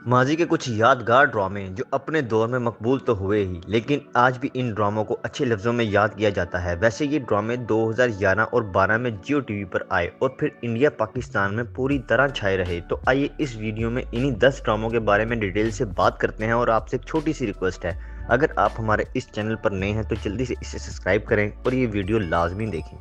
ماضی کے کچھ یادگار ڈرامے جو اپنے دور میں مقبول تو ہوئے ہی، لیکن آج بھی ان ڈراموں کو اچھے لفظوں میں یاد کیا جاتا ہے۔ ویسے یہ ڈرامے 2011 اور 12 میں جیو ٹی وی پر آئے اور پھر انڈیا پاکستان میں پوری طرح چھائے رہے۔ تو آئیے اس ویڈیو میں انہی 10 ڈراموں کے بارے میں ڈیٹیل سے بات کرتے ہیں، اور آپ سے ایک چھوٹی سی ریکویسٹ ہے، اگر آپ ہمارے اس چینل پر نئے ہیں تو جلدی سے اسے سبسکرائب کریں اور یہ ویڈیو لازمی دیکھیں۔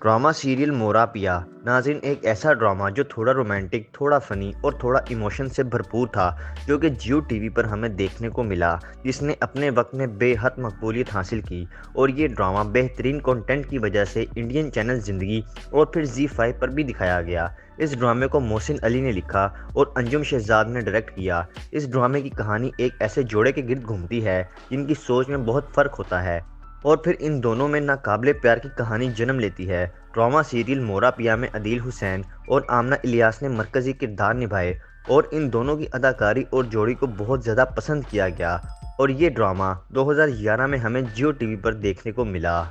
ڈرامہ سیریل مورا پیا۔ ناظرین، ایک ایسا ڈرامہ جو تھوڑا رومانٹک، تھوڑا فنی اور تھوڑا ایموشن سے بھرپور تھا، جو کہ جیو ٹی وی پر ہمیں دیکھنے کو ملا، جس نے اپنے وقت میں بے حد مقبولیت حاصل کی۔ اور یہ ڈرامہ بہترین کنٹینٹ کی وجہ سے انڈین چینل زندگی اور پھر زی5 پر بھی دکھایا گیا۔ اس ڈرامے کو محسن علی نے لکھا اور انجم شہزاد نے ڈائریکٹ کیا۔ اس ڈرامے کی کہانی ایک ایسے جوڑے کے گرد گھومتی ہے جن کی سوچ میں بہت فرق ہوتا ہے، اور پھر ان دونوں میں ناقابل پیار کی کہانی جنم لیتی ہے۔ ڈرامہ سیریل مورا پیا میں عدیل حسین اور آمنہ الیاس نے مرکزی کردار نبھائے، اور ان دونوں کی اداکاری اور جوڑی کو بہت زیادہ پسند کیا گیا، اور یہ ڈرامہ 2011 میں ہمیں جیو ٹی وی پر دیکھنے کو ملا۔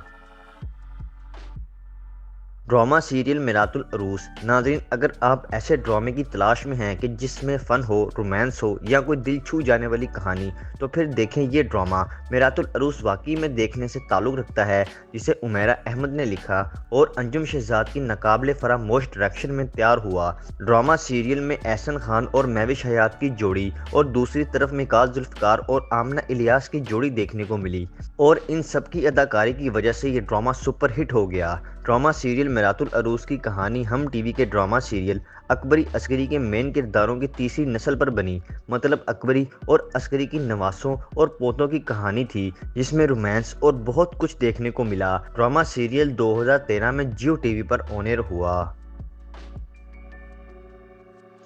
Drama serial Mirat ul Uroos. ناظرین، اگر آپ ایسے ڈرامے کی تلاش میں ہیں کہ جس میں فن ہو، رومانس ہو یا کوئی دل چھو جانے والی کہانی، تو پھر دیکھیں یہ ڈرامہ۔ میرات العروس واقعی میں دیکھنے سے تعلق رکھتا ہے، جسے عمیرہ احمد نے لکھا اور انجم شہزاد کی ناقابل فراموش ڈائریکشن میں تیار ہوا۔ ڈرامہ سیریل میں احسن خان اور مہوش حیات کی جوڑی اور دوسری طرف مکاس ذوالفقار اور آمنہ الیاس کی جوڑی دیکھنے کو ملی، اور ان سب کی اداکاری کی وجہ سے یہ ڈرامہ سپر ہٹ ہو گیا۔ ڈرامہ سیریل میرات العروس کی کہانی ہم ٹی وی کے ڈرامہ سیریل اکبری عسکری کے مین کرداروں کی تیسری نسل پر بنی، مطلب اکبری اور عسکری کی نواسوں اور پوتوں کی کہانی تھی، جس میں رومانس اور بہت کچھ دیکھنے کو ملا۔ ڈرامہ سیریل 2013 میں جیو ٹی وی پر آن ایئر ہوا۔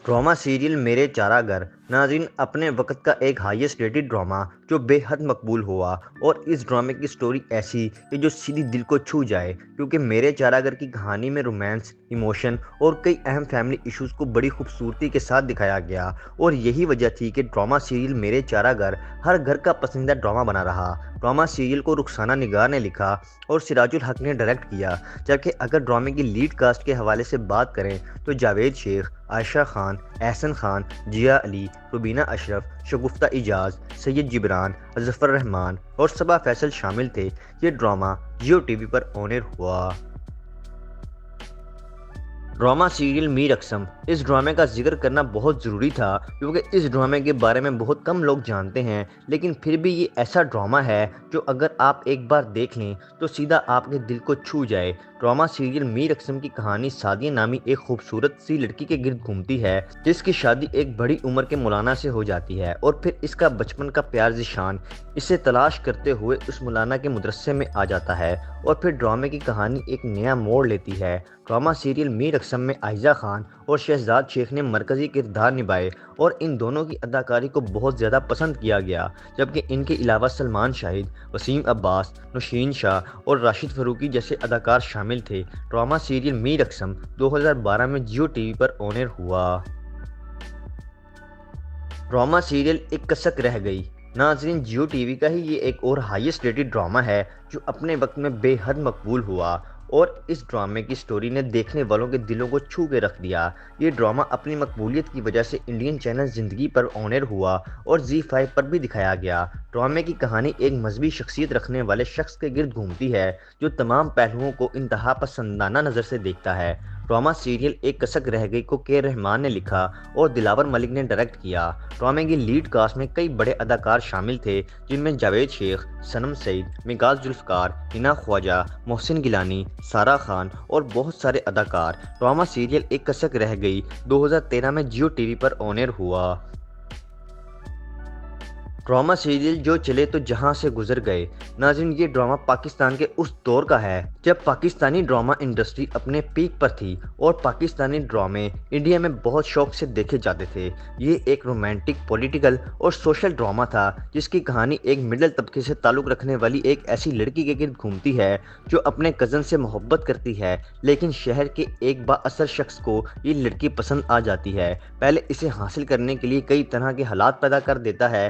ڈرامہ سیریل میرے چارہ گر۔ ناظرین، اپنے وقت کا ایک ہائیسٹ ریٹڈ ڈرامہ جو بے حد مقبول ہوا، اور اس ڈرامے کی سٹوری ایسی کہ جو سیدھی دل کو چھو جائے، کیونکہ میرے چارہ گر کی کہانی میں رومانس، ایموشن اور کئی اہم فیملی ایشوز کو بڑی خوبصورتی کے ساتھ دکھایا گیا، اور یہی وجہ تھی کہ ڈرامہ سیریل میرے چارہ گر ہر گھر کا پسندیدہ ڈرامہ بنا رہا۔ ڈرامہ سیریل کو رخسانہ نگار نے لکھا اور سراج الحق نے ڈائریکٹ کیا، جبکہ اگر ڈرامے کی لیڈ کاسٹ کے حوالے سے بات کریں تو جاوید شیخ، عائشہ خان، احسن خان، جیا علی، روبینہ اشرف، شگفتہ اعجاز، سید جبران، اظفر رحمان اور صبا فیصل شامل تھے۔ یہ ڈرامہ جیو ٹی وی پر آن ایئر ہوا۔ ڈرامہ سیریل میر اقسم۔ اس ڈرامے کا ذکر کرنا بہت ضروری تھا، کیونکہ اس ڈرامے کے بارے میں بہت کم لوگ جانتے ہیں، لیکن پھر بھی یہ ایسا ڈرامہ ہے جو اگر آپ ایک بار دیکھ لیں تو سیدھا آپ کے دل کو چھو جائے۔ ڈرامہ سیریل میر اقسم کی کہانی سعدیہ نامی ایک خوبصورت سی لڑکی کے گرد گھومتی ہے، جس کی شادی ایک بڑی عمر کے مولانا سے ہو جاتی ہے، اور پھر اس کا بچپن کا پیار ذیشان اسے تلاش کرتے ہوئے اس مولانا کے مدرسے میں آ جاتا ہے، اور پھر ڈرامے کی کہانی ایک نیا موڑ لیتی ہے۔ ڈرامہ سیریل میر اقسم میں عائزہ خان اور شہزاد شیخ نے مرکزی کردار نبھائے، اور ان دونوں کی اداکاری کو بہت زیادہ پسند کیا گیا، جبکہ ان کے علاوہ سلمان شاہد، وسیم عباس، نوشین شاہ اور راشد فاروقی جیسے اداکار شامل تھے۔ ڈرامہ سیریل میر اقسم 2012 میں جیو ٹی وی پر آن ایئر ہوا۔ ڈرامہ سیریل ایک کسک رہ گئی۔ ناظرین، جیو ٹی وی کا ہی یہ ایک اور ہائیسٹ ریٹڈ ڈرامہ ہے جو اپنے وقت میں بے حد مقبول ہوا، اور اس ڈرامے کی سٹوری نے دیکھنے والوں کے دلوں کو چھو کے رکھ دیا۔ یہ ڈرامہ اپنی مقبولیت کی وجہ سے انڈین چینل زندگی پر آن ایئر ہوا اور زی5 پر بھی دکھایا گیا۔ ڈرامے کی کہانی ایک مذہبی شخصیت رکھنے والے شخص کے گرد گھومتی ہے، جو تمام پہلوؤں کو انتہا پسندانہ نظر سے دیکھتا ہے۔ ڈرامہ سیریل ایک کسک رہ گئی کو کے رحمان نے لکھا اور دلاور ملک نے ڈائریکٹ کیا۔ ڈرامے کی لیڈ کاسٹ میں کئی بڑے اداکار شامل تھے، جن میں جاوید شیخ، صنم سعید، مکاس ذوالفقار، ہنا خواجہ، محسن گیلانی، سارہ خان اور بہت سارے اداکار۔ ڈرامہ سیریل ایک کسک رہ گئی 2013 میں جیو ٹی وی پر آن ایئر ہوا۔ ڈرامہ سیریل جو چلے تو جہاں سے گزر گئے۔ ناظرین، یہ ڈرامہ پاکستان کے اس دور کا ہے جب پاکستانی ڈرامہ انڈسٹری اپنے پیک پر تھی، اور پاکستانی ڈرامے انڈیا میں بہت شوق سے دیکھے جاتے تھے۔ یہ ایک رومانٹک، پولیٹیکل اور سوشل ڈرامہ تھا، جس کی کہانی ایک مڈل طبقے سے تعلق رکھنے والی ایک ایسی لڑکی کے گرد گھومتی ہے جو اپنے کزن سے محبت کرتی ہے، لیکن شہر کے ایک با اثر شخص کو یہ لڑکی پسند آ جاتی ہے۔ پہلے اسے حاصل کرنے کے لیے کئی طرح کے حالات پیدا کر دیتا ہے،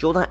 14